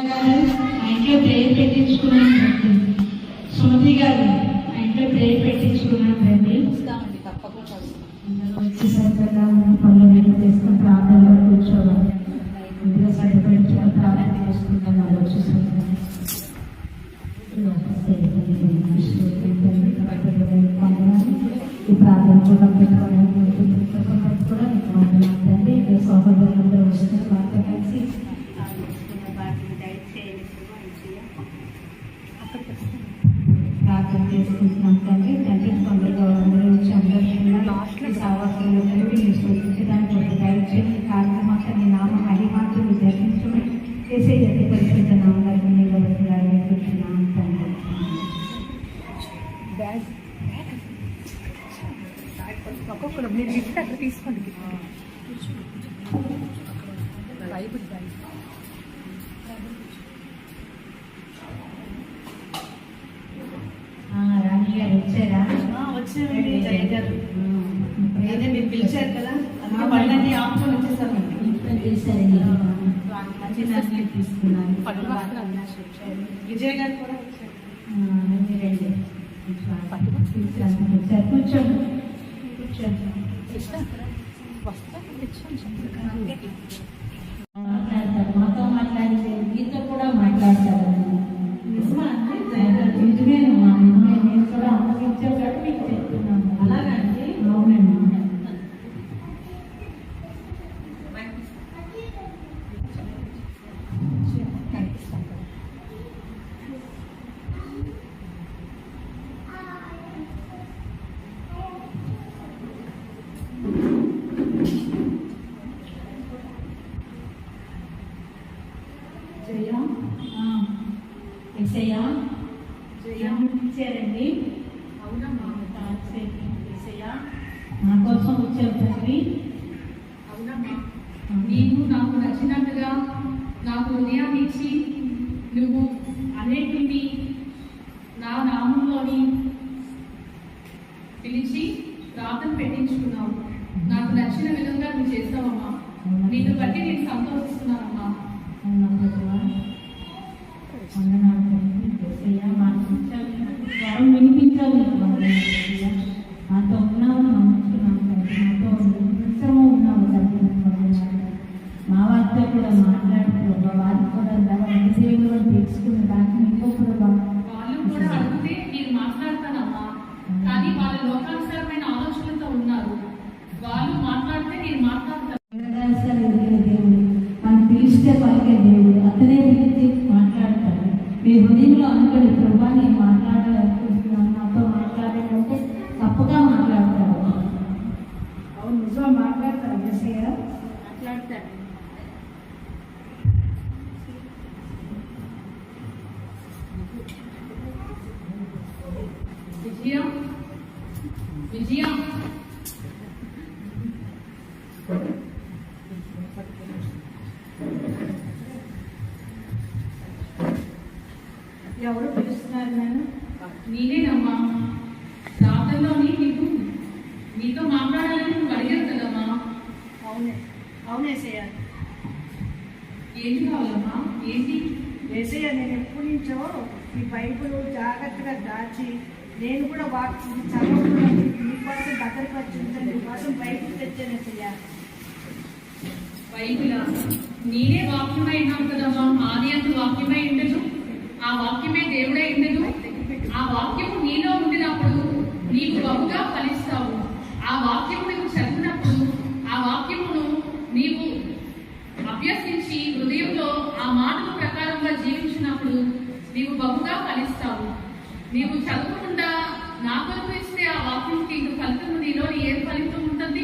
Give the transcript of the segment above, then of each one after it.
మా ఇంట్లో ప్రేయర్ పెట్టించుకున్నాను రండి. సుమతి గారు మా ఇంట్లో ప్రేయర్ పెట్టించుకున్నాను రండి. తప్పకుండా వచ్చేసరికి పనులు రెడీ చేసుకుని ప్రార్థనలో కూర్చోవాలి. ఇంట్లో సరిపెట్టుకుని ప్రార్థన చేసుకుంటాం. వాళ్ళు వచ్చేసరికి ఈ ప్రార్థన కూడా పెట్టుకోవడానికి కూడా మాట్లాడండి. సహోదరులందరూ వస్తే వారితో కలిసి ప్రార్థన చేసుకుంటున్నాం. తండ్రి తండ్రి తొందరగా అందరూ వచ్చి అందరూ సావాసంలో దానికి దయచేసి కార్యక్రమాన్ని నీ నామ మహిమాతులు దర్శించమని చేసే గతి పరిస్థిత నామగారిని నిలబడుతున్నాను తండ్రి. ఒక్కొక్కరు మీరు గిఫ్ట్ అక్కడ తీసుకోండి. రాణి గారు వచ్చారా? వచ్చారండి జయ గారు. అదే మీరు పిలిచారు కదా, మా పళ్ళని ఆపుకొని వచ్చేసామండి. ఇంట్లో చేశారండి. తీసుకున్నాను. విజయ్ గారు కూడా వచ్చారు. కూర్చోండి. మాతో మాట్లాడితే మీతో కూడా మాట్లాడతారు. నిజమేనమ్మా, నేను కూడా అమ్మకిచ్చేటట్టు మీకు చెప్తున్నాను. అలాగండి? అవునండి. ఇచ్చారండి. అవునమ్మా, నా కోసం వచ్చారు తండ్రి. అవునమ్మా, నీవు నాకు నచ్చినట్టుగా నాకు హృదయాన్ని ఇచ్చి నువ్వు అన్నింటినీ నా నామంలోని పిలిచి ప్రార్థన పెట్టించుకున్నావు. నాకు నచ్చిన విధంగా నువ్వు చేస్తావమ్మా. నిన్ను బట్టి నేను సంతోషిస్తున్నానమ్మా. వినిపించావు నాతో ఉన్నావు, నాతో ఉన్నావు మా వారితో కూడా మాట్లాడుతూ వారికి కూడా దేవుడు తెలుసుకున్న దాన్ని ఇంకొకరు వాళ్ళు కూడా అడిగితే నేను మాట్లాడతానమ్మా. కానీ వాళ్ళ లోకానుసారమైన ఆలోచనలతో ఉన్నారు. వాళ్ళు మాట్లాడితే నేను మాట్లాడతాను. దేవుడు మనం పిలిస్తే పలికే దేవుడు అతనే పిలిచి మాట్లాడతాడు. మీ హృదయంలో అనుకోండి, ప్రభా నేను మాట్లాడాలనుకుంటున్నాను, నాతో మాట్లాడాలంటే తప్పగా మాట్లాడతాడు. అవును, నిజంగా మాట్లాడతాడు. యేసయ్య మాట్లాడతాడు. విజయ విజయ ఎవరు పిలుస్తున్నారు? నేను నేనేనమ్మా. ప్రార్థనలోని నీతో మాట్లాడాలని నువ్వు అడిగారు కదమ్మా. అవునే అవునేసయ్య. ఏంటి కావాలమ్మా? ఏంటి? వేసయ్య, నేను ఎప్పటి నుంచో ఈ బైబుల్ జాగ్రత్తగా దాచి నేను కూడా వాక్యం చదవకుండా మీకోసం భద్రపరిచి ఉంచాను. మీకోసం బైబుల్ తెచ్చానేసయ్య. బైబిలా? నేనే వాక్యమై ఉన్నాను కదమ్మా. ఆది అందు వాక్యమై ఉండదు, ఆ వాక్యమే దేవుడై ఉండదు. ఆ వాక్యము నీలో ఉండినప్పుడు నీవు బహుగా ఫలిస్తావు. ఆ వాక్యము నువ్వు చదివినప్పుడు ఆ వాక్యమును నీవు అభ్యసించి హృదయంలో ఆ మాటల ప్రకారంగా జీవించినప్పుడు నీవు బహుగా ఫలిస్తావు. నీవు చదవకుండా నా కొరకు ఇస్తే ఆ వాక్యంకి ఇంక ఫలితం నీలో ఏం ఫలితం ఉంటుంది?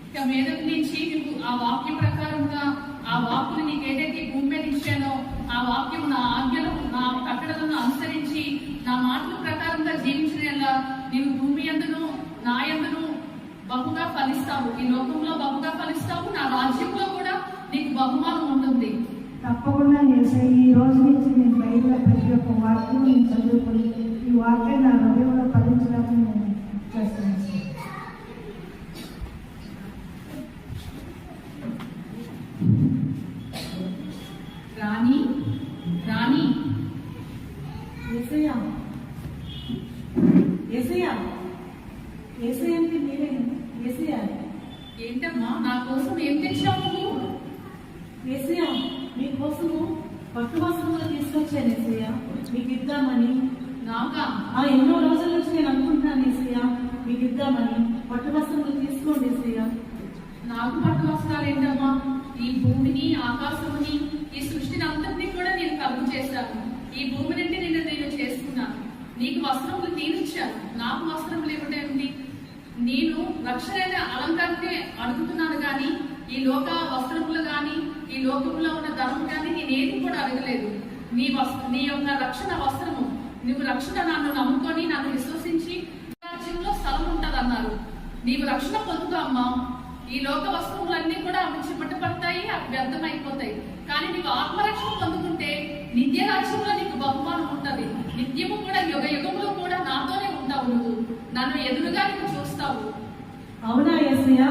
ఇక మీదటి నుంచి నువ్వు ఆ వాక్య ప్రకారంగా ఆ వాక్కుని నీకు ఏదైతే భూమి మీద ఇచ్చానో ఆ వాక్యం నా ఆజ్ఞలు నా కట్టడలను అనుసరించి నా మాటల ప్రకారంగా జీవించిన నీవు భూమి యందును నా యందును బహుగా ఫలిస్తావు. ఈ లోకంలో బహుగా ఫలిస్తావు. నా రాజ్యంలో కూడా నీకు బహుమానం ఉంటుంది. తప్పకుండా ఈ రోజు నుంచి నేను బైబిల్ ప్రతి ఒక్క వాక్యం నేను చదువుకుని ఈ వాక్యం నా హృదయంలో ఫలించడానికి నేను చేస్తున్నాను. ఏసీ అంటే మీరే ఏసీయా ఏంటమ్మా నా కోసం ఏం తెచ్చావు నువ్వు? ఏసీయా మీకోసము పట్టు వస్త్రములు తీసుకొచ్చాను ఏసీయా, మీకు ఇద్దామని. నాకా? ఎన్నో రోజుల నుంచి నేను అనుకుంటున్నాను ఏసీయా, మీకు ఇద్దామని. పట్టు వస్త్రములు తీసుకోండి ఏసీయా. నాకు పట్టు వస్త్రాలు ఏంటమ్మా? ఈ భూమిని, ఆకాశముని, ఈ సృష్టిని అంతటినీ కూడా నేను కలుగు చేశాను. ఈ భూమి నుండి నేను చేసుకున్నాను. నీకు వస్త్రములు తీనిచ్చాను, నాకు వస్త్రములు ఏమిటండి? నేను రక్షణ అలంకారాన్ని అడుగుతున్నాను కానీ ఈ లోక వస్త్రములు కానీ ఈ లోకంలో ఉన్న ధనము కానీ నేనేది కూడా అడగలేదు. నీ యొక్క రక్షణ వస్త్రము, నువ్వు రక్షణ నన్ను నమ్ముకొని నన్ను విశ్వసించి రాజ్యంలో స్థలం ఉంటదన్నారు. నీవు రక్షణ పొందుతా అమ్మా. ఈ లోక వస్తువులన్నీ కూడా అవి చిమ్మటపడతాయి, అవి వ్యర్థమైపోతాయి. కానీ నీకు ఆత్మరక్షణ పొందుకుంటే నిత్య రాజ్యంలో నీకు బహుమానం ఉంటది. నిత్యము కూడా యుగ యుగంలో కూడా నాతోనే ఉంటావు. నువ్వు నన్ను ఎదురుగా నువ్వు చూస్తావు. అవునా యేసయ్యా,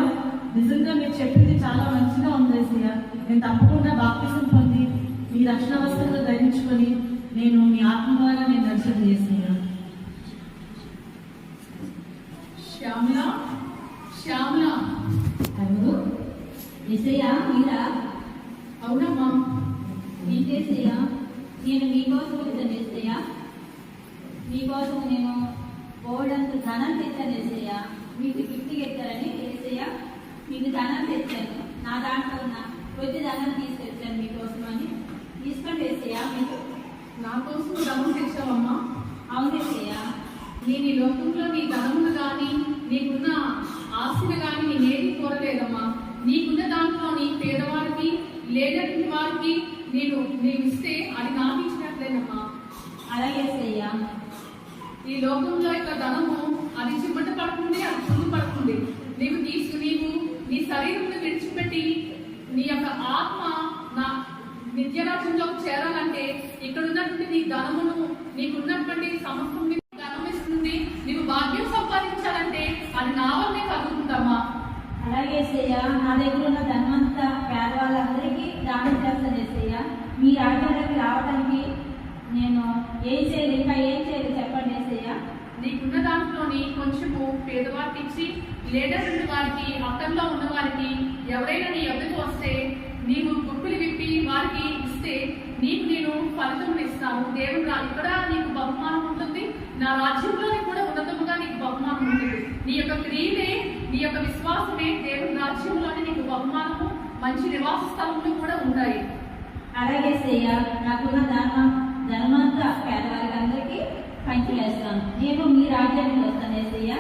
నిజంగా మీరు చెప్పింది చాలా మంచిగా ఉంది యేసయ్యా. నేను తప్పకుండా బాప్తిసం పొంది మీ రక్షణ వస్త్రాలు ధరించుకొని నేను మీ ఆత్మ ద్వారా నేను దర్శనం చేస్తున్నా. శ్యామల, శ్యామల. అవును యేసయ్యా, మీరా? అవునమ్మా. ఏంటేసయ్యా? నేను మీకోసం వచ్చాను యేసయ్యా. మీకోసం నేను బోర్డంత ధనం తెచ్చాను యేసయ్యా. మీకు గిఫ్ట్ ఎత్తారని యేసయ్యా మీకు ధనం తెచ్చాను. నా దాంట్లో ఉన్న కొద్ది ధనం తీసుకొచ్చాను మీకోసం అని. తీసుకోండి యేసయ్యా. మీకు నా కోసం ధనం తెచ్చావమ్మా? అవును యేసయ్యా. నేను ఈ లోకంలో నీ ధనమును కానీ నీకున్న ఆస్తిని కానీ నేనేది కోరలేదమ్మా. నీకున్న దాంట్లోని పేదవారికి, లేనటువంటి వారికి నీవు ఇస్తే అది నాకు ఇచ్చినట్లేనమ్మా. అలాగే యేసయ్యా. ఈ లోకంలో యొక్క ధనము అది చిమ్మట పడుతుంది, అది చుండు పడుతుంది. నీవు నీ శరీరం విడిచిపెట్టి నీ యొక్క ఆత్మ నా నిత్యరాజ్యంలోకి చేరాలంటే ఇక్కడ ఉన్నటువంటి నీ ధనమును, నీకున్నటువంటి సమస్తం ధనం ఇస్తుంది. నీవు భాగ్యం సంపాదించాలంటే అది నా వల్లే కలుగుతుందమ్మా. అలాగే యేసయ్యా, నా దగ్గర ఉన్న ధనమంతా పేదవాళ్ళందరికీ దానం చేస్తాను యేసయ్యా. మీ రాజ్యానికి రావడానికి నేను ఏం చేయాలి, ఇంకా ఏం చేయాలి చెప్పండి యేసయ్యా. నీకున్న దాంట్లోని కొంచెము పేదవారికి ఇచ్చి, లేనటువంటి వారికి, అక్కర్లో ఉన్న వారికి ఎవరైనా నీ ఎదుకు వస్తే నీవు గుప్పులు విప్పి వారికి ఇస్తే నేను ఫలితం ఇస్తాను. దేవుడు ఇక్కడ నీకు బహుమానం ఉంటుంది, నా రాజ్యంలోని కూడా ఉన్నతముగా నీకు బహుమానం ఉంటుంది. నీ యొక్క క్రియలే, నీ యొక్క విశ్వాసమే దేవుని రాజ్యంలోని నీకు బహుమానము, మంచి నివాస స్థలములు కూడా ఉన్నాయి. అలాగే యేసయ్యా, నాకున్న ధనమంతా పేదవారికి అందరికీ పంచివేస్తాను. నేను మీ రాజ్యానికి వస్తాను యేసయ్యా.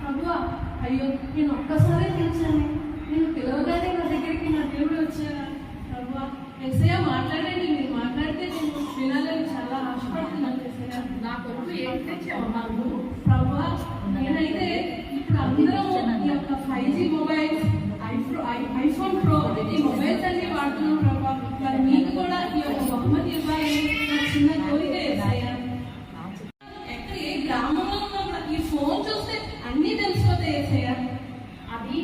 ప్రభువా, అయ్యో నేను ఒక్కసారి పిలిచాను. నేను పిలవగానే నా దగ్గరికి నా దేవుడు వచ్చారా? ప్రభువా, యేసయ్య మాట్లాడండి. మీరు మాట్లాడితే నేను వినాలని చాలా ఆశపడుతున్నాను యేసయ్య. నా కొరకు ఏం తెచ్చావమ్మా నువ్వు? ప్రభువా, నేనైతే ఇప్పుడు అందరం ఈ యొక్క 5G మొబైల్స్, ఐఫోన్ ప్రో ఈ మొబైల్స్ అన్ని వాడుతున్నాం ప్రభువా. మరి మీకు కూడా ఈ యొక్క బహుమతి ఇవ్వాలని నా చిన్న కోరిక యేసయ్య. ఎక్కడ ఏ గ్రామంలో ఉన్న ఈ ఫోన్ చూస్తే అన్నీ తెలిసిపోతాయి యేసయ్య. అది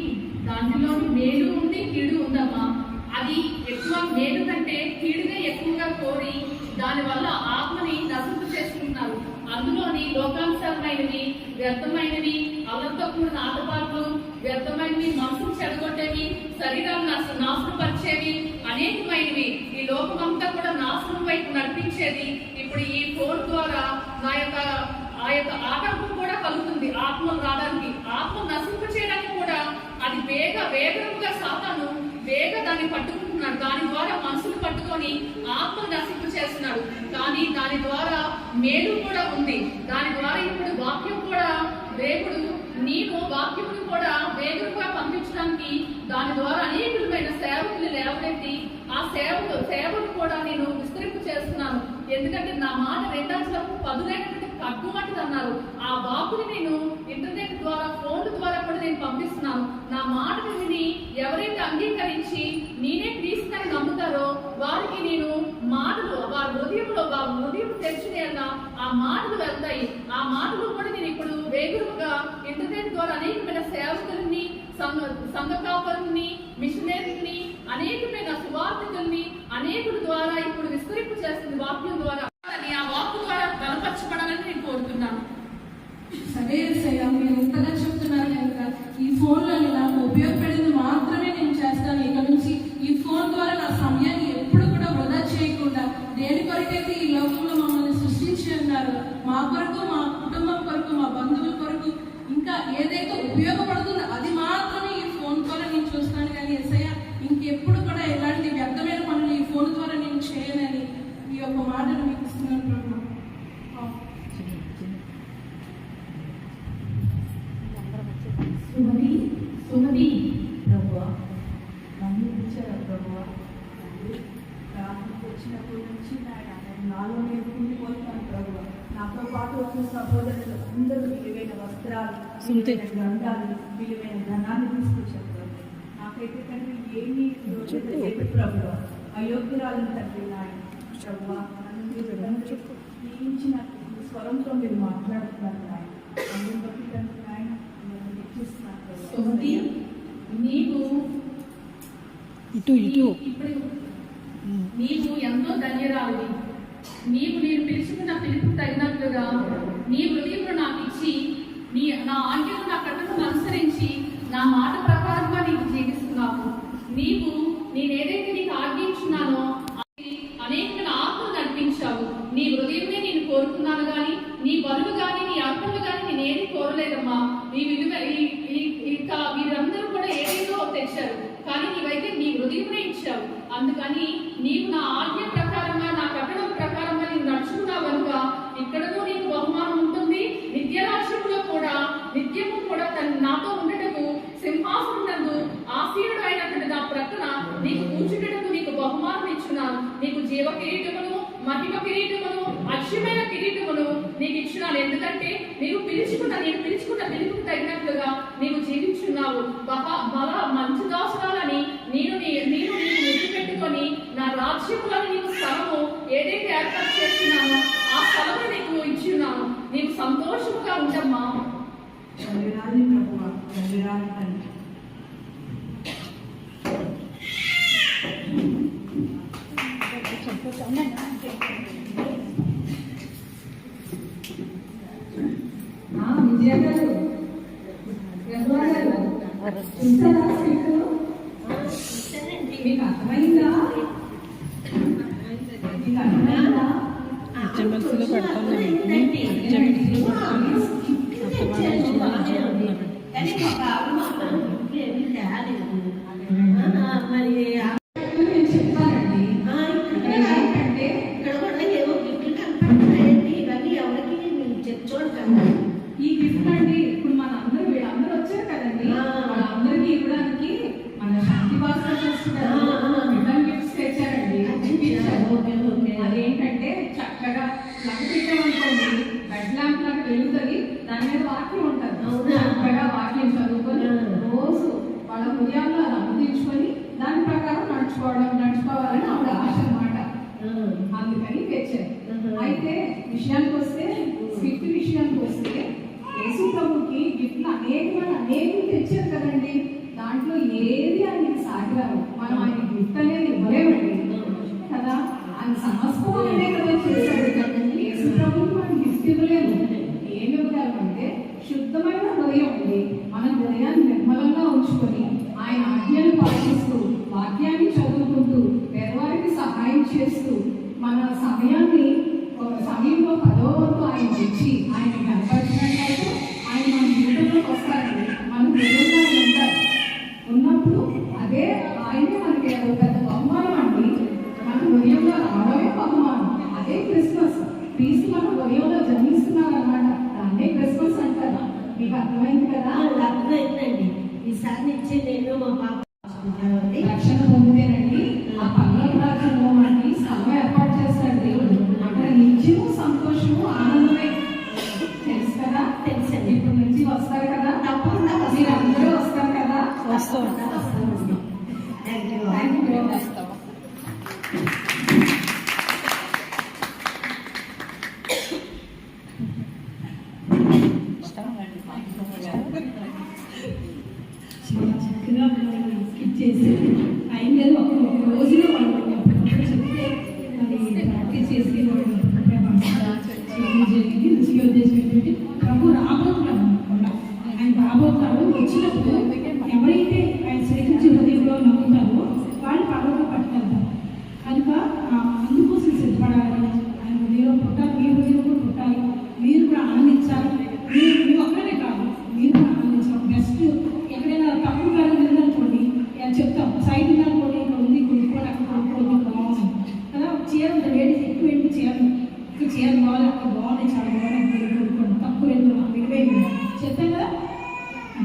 దాంట్లోని మేలు ఉంది, కీడు ఉందమ్మా. అది ఎక్కువ మేలు కంటే కీడుగా ఎక్కువగా కోరి దానివల్ల ఆత్మని నశింపు చేసుకుంటున్నారు. అందులోని లోకానుసారమైనవి, వ్యర్థమైనవి, అల్లరితో కూడిన ఆటపాటలు, వ్యర్థమైనవి, మనసును చెడగొట్టేవి, శరీరాన్ని నాశనపరిచేవి, అనేకమైనవి. ఈ లోకమంతా కూడా నాశనం వైపు నడిపించేది ఇప్పుడు ఈ ఫోన్ ద్వారా ఆ యొక్క ఆటంకం కూడా కలుగుతుంది. ఆత్మను రావడానికి, ఆత్మను నశింపు చేయడానికి కూడా అది వేగంగా సాతాను దాన్ని పట్టుకుంటున్నాడు. దాని ద్వారా మనసును పట్టుకొని ఆత్మను నశింపు చేస్తున్నాడు. కానీ దాని ద్వారా మేలు కూడా ఉంది. దాని ద్వారా ఇప్పుడు వాక్యం కూడా దేవుడు నీవు వాక్యమును కూడా వేగంగా పంపించడానికి దాని ద్వారా అనేకమైన సేవకులు లేవనెత్తి ఆ సేవను కూడా నేను విస్తరింపు చేస్తున్నాను. ఎందుకంటే నా మాట రెండంచులకు పదులైనటువంటి తగ్గుమంటది అన్నారు. ఆ వాకుని నేను ఇంటర్నెట్ ద్వారా, ఫోన్ల ద్వారా కూడా నేను పంపిస్తున్నాను. నా మాటను విని ఎవరైతే అంగీకరించి నేనే క్రీస్తుని నమ్ముతారో వారికి నేను మాటలు వారి హృదయంలో హృదయం తెరిచిన ఆ మాటలు వెళ్తాయి. ఆ మాటలు కూడా నేను ఇప్పుడు వేగురుగా ఇంటర్నెట్ ద్వారా అనేకమైన సేవకుల్ని, సంఘ కాపరుల్ని, మిషనరీల్ని, అనేకమైన సువార్థకుల్ని అనేకుల ద్వారా ఇప్పుడు విస్తరింపు చేస్తుంది వాక్యం ద్వారా. ఆ వాక్కు ద్వారా బలపరచబడాలని నేను కోరుతున్నాను. సరే సయ్యా, మీరు ఇంతగా చెప్తున్నారు కనుక ఈ ఫోన్లో నాకు ఉపయోగపడింది మాత్రమే నేను చేస్తాను. ఇక నుంచి ఈ ఫోన్ ద్వారా నా సమయాన్ని ఎప్పుడు కూడా వృధా చేయకుండా, దేని కొరకైతే ఈ లోకంలో మమ్మల్ని సృష్టించి ఉన్నారు, మా కొరకు, మా కుటుంబం కొరకు, మా బంధువుల కొరకు, ఇంకా ఏదైతే ఉపయోగపడుతుందో అది మాత్రమే ఈ ఫోన్ ద్వారా నేను చూస్తాను. కానీ యేసయ్య, ఇంకెప్పుడు కూడా ఎలాంటి వ్యర్థమైన పనులు ఈ ఫోన్ ద్వారా నేను చేయనని ఈ యొక్క మాటను మీకు ఇస్తున్నాను ప్రభు. సుమతి ప్రభువా, నన్ను పిలిచారా ప్రభువా? ప్రార్థనకు వచ్చినప్పటి నుంచి నాలో నేను కుండిపోతాను ప్రభువా. నాతో పాటు వచ్చిన సహోదరులు అందరూ విలువైన వస్త్రాలు, విలువైన గ్రంథాలు, విలువైన ధనాన్ని తీసుకొచ్చారు ప్రభు. నాకైతే తండ్రి ఏమీ ప్రభువా, అయోగ్యురాలను తండ్రి నాయన ప్రభువా, నియమించిన స్వరంతో మీరు మాట్లాడుతున్నారు నాయన. అందుని బట్టి తండ్రి నాయన సుమతి, నీవు ఎంతో ధన్యరాలివి. నీవు నేను పిలుచుకున్న పిలుపు తగినట్లుగా నీ హృదయంలో నాకు ఇచ్చి, నా ఆజ్ఞలు, నా కట్టలను అనుసరించి నా మాట ప్రకారంగా నీకు జీవిస్తున్నావు. నేనేదైతే నీకు ఆజ్ఞించున్నానో అనేకమైన ఆత్మలు నడిపించావు. నీ హృదయమే నేను కోరుకున్నాను కానీ, నీ బలులు కానీ, నీ అర్పణలు కానీ నేను ఏది కోరలేదమ్మా. వీరందరూ కూడా ఏదేదో తెచ్చారు, కానీ నీవైతే నీ హృదయమే ఇచ్చావు. అందుకని నీవు నా ఆజ్ఞ ప్రకారంగా, నా కట్టడం ప్రకారంగా నీవు నడుచుకున్నావు కనుక ఇక్కడతో నీకు బహుమానం ఉంటుంది. నిత్యరాజ్యంలో కూడా నిత్యము కూడా నాతో ఉండటకు సింహాసనం నందు ఆసీనుడు అయినటువంటి నా ప్రక్కన నీకు కూర్చుండటకు నీకు బహుమానం ఇచ్చున్నాను. నీకు జీవ కిరీటమును, మహిమ కిరీటమును, అక్షయమైన కిరీటమును నీకు ఇచ్చున్నాను. ఎందుకంటే నేను పిలుచుకున్న పిలుపుకు తగినట్లుగా నీవు జీవించున్నావు. బలా మంచి దాసురాలని నేను నీకు ముద్దు పెట్టుకొని నా రాజ్యములను నీకు స్థలము ఏదైతే ఏర్పాటు చేస్తున్నానో ఆ స్థలము నీకు ఇచ్చున్నాను. నీకు సంతోషముగా ఉండమ్మా. ప్రభువా, తండ్రి విజయ గారు, చూసారా స్పీకర్? మీకు అర్థమైందా? మీకు అర్థమైందా? జమల్స్లో పడుతున్నాయి. ఈ గిఫ్ట్ అండి ఇప్పుడు వీళ్ళందరూ వచ్చారు కదండి, వాళ్ళందరికీ ఇవ్వడానికి మన శాంతి భాస్కర్ రిటర్న్ గిఫ్ట్స్ తెచ్చారండి. అదేంటంటే చక్కగా ప్లగ్ పెట్టామనుకోండి, బెడ్ ల్యాంప్ లాగా వెలుగుతుంది, దాని మీద వాక్యం ఉంటుంది. చక్కగా వాక్యం చదువుకొని రోజు వాళ్ళ హృదయాల్లో అది అనుదించుకొని దాని ప్రకారం నడుచుకోవాలని ఆవిడ ఆశ అన్నమాట. అందుకని తెచ్చారు. అయితే విషయానికి వస్తే, స్విఫ్ట్ విషయానికి వస్తే, యేసు ప్రభుకి గిఫ్ట్లు అనేకం తెచ్చారు కదండి. దాంట్లో ఏది ఆయనకి సాగిరావు. మనం ఆయన గిఫ్ట్ అనేది ఇవ్వలేమండి కదా. ఆయన సమస్తం అనే కదా చేశాడు కదండి. యేసు ప్రభుకి మనం గిఫ్ట్ ఇవ్వలేము. ఏమి ఇవ్వగలమంటే శుద్ధమైన హృదయం అండి. మన హృదయాన్ని నిర్మలంగా ఉంచుకొని ఆయన ఆజ్ఞలు పాటిస్తూ, వాక్యాన్ని చదువుకుంటూ, పేదవారికి సహాయం చేస్తూ, మన సమయంలో 10వ వంతు ఆయన తెచ్చి ఆయన కనపరిచినట్లయితే ఆయన మన జీవితంలోకి వస్తారండి. మన హృదయంలో ఆయన ఉంటారు. ఉన్నప్పుడు అదే ఆయనే మనకి పెద్ద బహుమానం అండి. మన హృదయంలో రావడమే బహుమానం. అదే క్రిస్మస్. క్రీస్తు మన హృదయంలో జన్మిస్తున్నారు అన్నమాట. దాన్నే క్రిస్మస్ అంటారు. మీకు అర్థమైంది కదా? అర్థమైందండి. ఈసారి నుంచి నేను మా పాప రక్షణ పొందితేనండి ఆ పర్లోక రాజ్యంలో మనకి స్థలం ఏర్పాటు చేస్తాడు దేవుడు. అక్కడ నిత్యము సంతోషము, ఆనందమే. తెలుసు కదా? తెలుసండి. ఇప్పుడు నుంచి వస్తారు కదా, తప్పకుండా మీరు అందరూ వస్తారు కదా. వస్తాం. Thank you. చీరలు ఇక్కడ చీర బాగా అక్కడ బాగున్నాయి, చాలా బాగున్నాయి, కొనుక్కోండి, తక్కువ రేట్లు విలువైంది చెప్పాం కదా.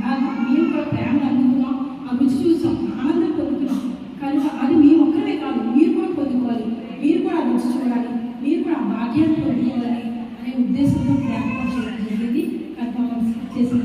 అలాగే మేము కూడా ప్రేమను అందుకున్నాం, ఆ రుచి చూసాం, ఆనందం పొందుతున్నాం. కనుక అది మీ ఒక్కరే కాదు, మీరు కూడా పొందుకోవాలి, మీరు కూడా ఆ రుచి చూడాలి, మీరు కూడా ఆ భాగ్యాన్ని పొందుకోవాలి అనే ఉద్దేశంతో జ్ఞాపకం చేయడం జరిగింది. కనుక చేసిన